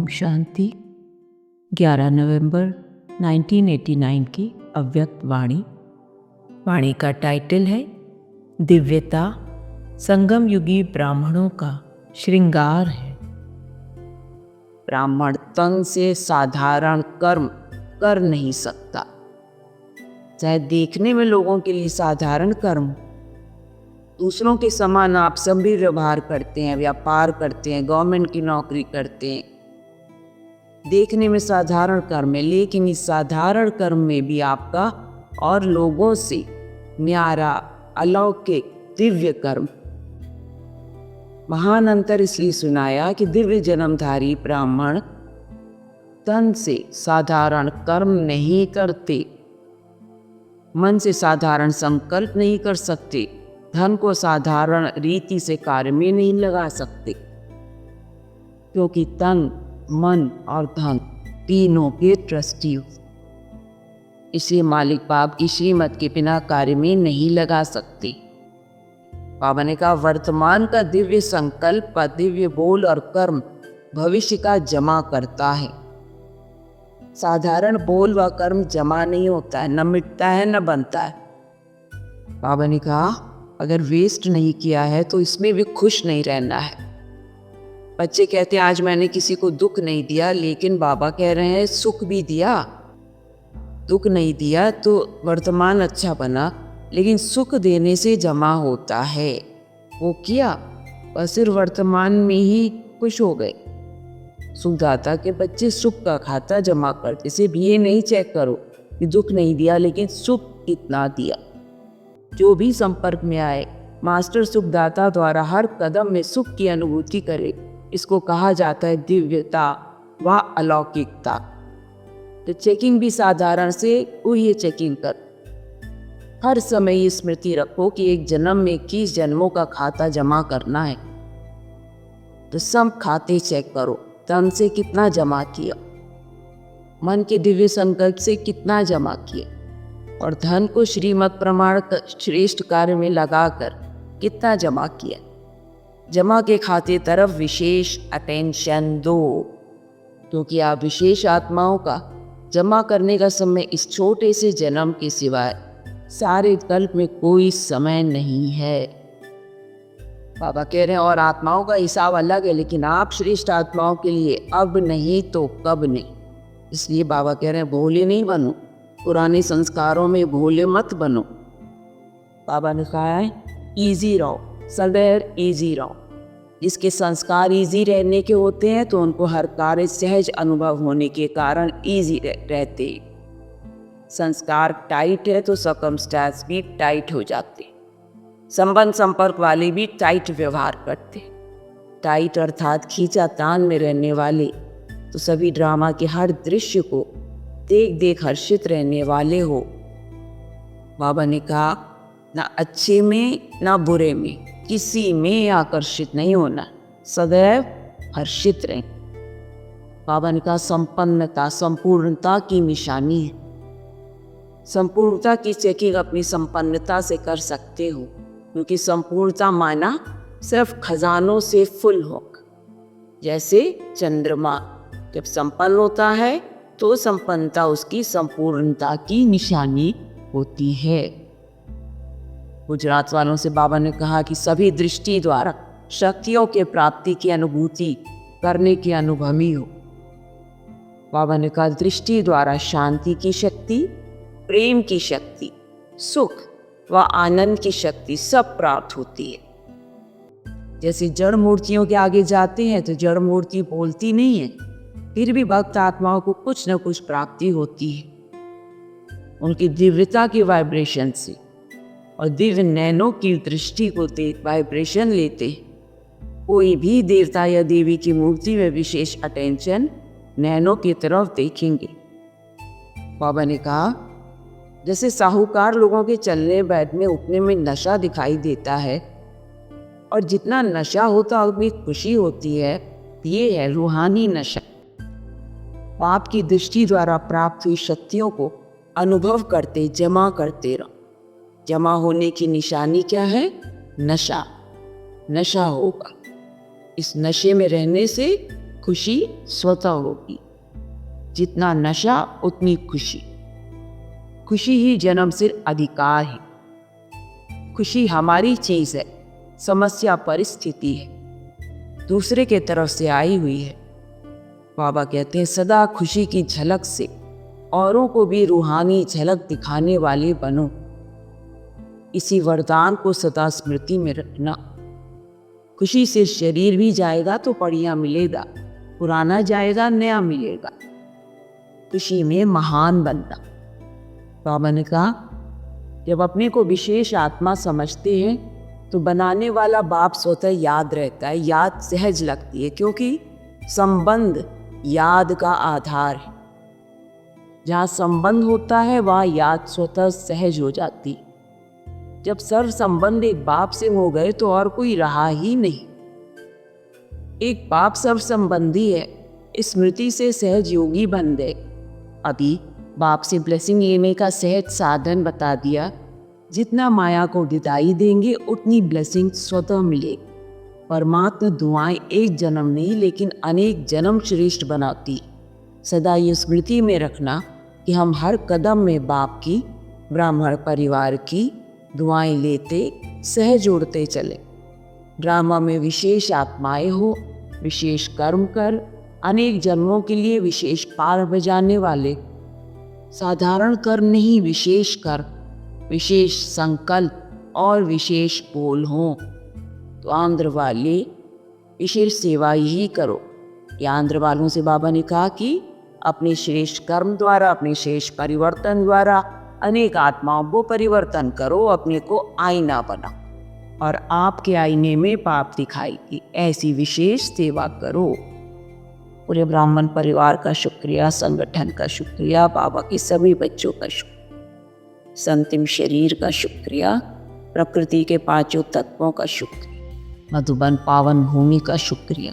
ओम शांति। 11 नवंबर 1989 की अव्यक्त वाणी। वाणी का टाइटल है दिव्यता संगम युगी ब्राह्मणों का श्रृंगार है। ब्राह्मण तन से साधारण कर्म कर नहीं सकता, चाहे देखने में लोगों के लिए साधारण कर्म। दूसरों के समान आप सब भी व्यवहार करते हैं, व्यापार करते हैं, गवर्नमेंट की नौकरी करते हैं, देखने में साधारण कर्म है, लेकिन इस साधारण कर्म में भी आपका और लोगों से न्यारा अलौकिक दिव्य कर्म। महान अंतर इसलिए सुनाया कि दिव्य जन्मधारी ब्राह्मण तन से साधारण कर्म नहीं करते, मन से साधारण संकल्प नहीं कर सकते, धन को साधारण रीति से कार्य में नहीं लगा सकते, क्योंकि तन, मन और धन तीनों के ट्रस्टी हो। इसलिए मालिक बाप की श्रीमत के बिना कार्य में नहीं लगा सकते। बाबा ने कहा वर्तमान का दिव्य संकल्प का दिव्य बोल और कर्म भविष्य का जमा करता है। साधारण बोल व कर्म जमा नहीं होता है, न मिटता है न बनता है। बाबा ने कहा अगर वेस्ट नहीं किया है तो इसमें भी खुश नहीं रहना है। बच्चे कहते हैं आज मैंने किसी को दुख नहीं दिया, लेकिन बाबा कह रहे हैं सुख भी दिया। दुख नहीं दिया तो वर्तमान अच्छा बना, लेकिन सुख देने से जमा होता है। वो किया और सिर्फ वर्तमान में ही खुश हो गए। सुखदाता के बच्चे सुख का खाता जमा करते, सिर्फ ये नहीं चेक करो कि दुख नहीं दिया लेकिन सुख कितना दिया। जो भी संपर्क में आए मास्टर सुखदाता द्वारा हर कदम में सुख की अनुभूति करे, इसको कहा जाता है दिव्यता व अलौकिकता। तो चेकिंग भी साधारण से वही चेकिंग कर। हर समय ये स्मृति रखो कि एक जन्म में 21 जन्मों का खाता जमा करना है। तो सब खाते चेक करो, तन से कितना जमा किया, मन के दिव्य संकल्प से कितना जमा किया, और धन को श्रीमत प्रमाण श्रेष्ठ कार्य में लगाकर कितना जमा किया। जमा के खाते तरफ विशेष अटेंशन दो, क्योंकि आप विशेष आत्माओं का जमा करने का समय इस छोटे से जन्म के सिवाय सारे कल्प में कोई समय नहीं है। बाबा कह रहे हैं और आत्माओं का हिसाब अलग है, लेकिन आप श्रेष्ठ आत्माओं के लिए अब नहीं तो कब नहीं। इसलिए बाबा कह रहे हैं भोले नहीं बनो, पुराने संस्कारों में भोले मत बनो। बाबा ने कहा है ईजी रहो, सदैव ईजी रहो। जिसके संस्कार ईजी रहने के होते हैं तो उनको हर कार्य सहज अनुभव होने के कारण ईजी रहते। संस्कार टाइट है तो सर्कमस्टेंस भी टाइट हो जाते। संबंध संपर्क वाले भी टाइट व्यवहार करते। टाइट अर्थात खींचातान में रहने वाले तो सभी ड्रामा के हर दृश्य को देख देख हर्षित रहने वाले हो। बाबा ने कहा ना अच्छे में ना बुरे में किसी में आकर्षित नहीं होना, सदैव हर्षित रहें। बाबा ने कहा संपन्नता संपूर्णता की निशानी है। संपूर्णता की चेकिंग अपनी संपन्नता से कर सकते हो, क्योंकि संपूर्णता माना सिर्फ खजानों से फुल हो। जैसे चंद्रमा जब संपन्न होता है तो संपन्नता उसकी संपूर्णता की निशानी होती है। गुजरात वालों से बाबा ने कहा कि सभी दृष्टि द्वारा शक्तियों के प्राप्ति की अनुभूति करने के अनुभवी हो। बाबा ने कहा दृष्टि द्वारा शांति की शक्ति, प्रेम की शक्ति, सुख व आनंद की शक्ति सब प्राप्त होती है। जैसे जड़ मूर्तियों के आगे जाते हैं तो जड़ मूर्ति बोलती नहीं है, फिर भी भक्त आत्माओं को कुछ न कुछ प्राप्ति होती है उनकी दिव्यता की वाइब्रेशन से। और दिव्य नैनों की दृष्टि को देख वाइब्रेशन लेते। कोई भी देवता या देवी की मूर्ति में विशेष अटेंशन नैनों की तरफ देखेंगे। बाबा ने कहा जैसे साहूकार लोगों के चलने बैठने उठने में नशा दिखाई देता है, और जितना नशा होता उतनी खुशी होती है, ये है रूहानी नशा। पाप की दृष्टि द्वारा प्राप्त हुई शक्तियों को अनुभव करते जमा करते रहो। जमा होने की निशानी क्या है? नशा। नशा होगा। इस नशे में रहने से खुशी स्वतः होगी। जितना नशा उतनी खुशी। खुशी ही जन्म से अधिकार है। खुशी हमारी चीज़ है, समस्या परिस्थिति है, दूसरे के तरफ से आई हुई है। बाबा कहते हैं सदा खुशी की झलक से औरों को भी रूहानी झलक दिखाने वाले बनो। इसी वरदान को सदा स्मृति में रखना। खुशी से शरीर भी जाएगा तो बढ़िया मिलेगा, पुराना जाएगा नया मिलेगा। खुशी में महान बनना। बाबा ने कहा जब अपने को विशेष आत्मा समझते हैं तो बनाने वाला बाप स्वतः याद रहता है, याद सहज लगती है, क्योंकि संबंध याद का आधार है। जहाँ संबंध होता है वहाँ याद स्वतः सहज हो जाती। जब सर्व संबंध एक बाप से हो गए तो और कोई रहा ही नहीं। एक बाप सर्व संबंधी है, स्मृति से सहज योगी बन गए। अभी बाप से ब्लेसिंग लेने का सहज साधन बता दिया। जितना माया को विदाई देंगे उतनी ब्लेसिंग स्वतः मिलेगी। परमात्मा दुआएं एक जन्म नहीं लेकिन अनेक जन्म श्रेष्ठ बनाती। सदा ये स्मृति में रखना कि हम हर कदम में बाप की, ब्राह्मण परिवार की दुआएं लेते सहज उड़ते चले। ड्रामा में विशेष आत्माएं हो, विशेष कर्म कर, अनेक जन्मों के लिए विशेष पार बजाने वाले। साधारण कर्म नहीं, विशेष कर्म, विशेष संकल्प और विशेष बोल हों। तो आंध्र वाले विशेष सेवा ही करो। ये आंध्र वालों से बाबा ने कहा कि अपने श्रेष्ठ कर्म द्वारा, अपने श्रेष्ठ परिवर्तन द्वारा अनेक आत्माओं को परिवर्तन करो, अपने को आईना बनाओ और आपके आईने में पाप दिखाएगी। ऐसी विशेष सेवा करो। पूरे ब्राह्मण परिवार का शुक्रिया, संगठन का शुक्रिया, बाबा के सभी बच्चों का शुक्रिया, संतिम शरीर का शुक्रिया, प्रकृति के पांचों तत्वों का शुक्रिया, मधुबन पावन भूमि का शुक्रिया।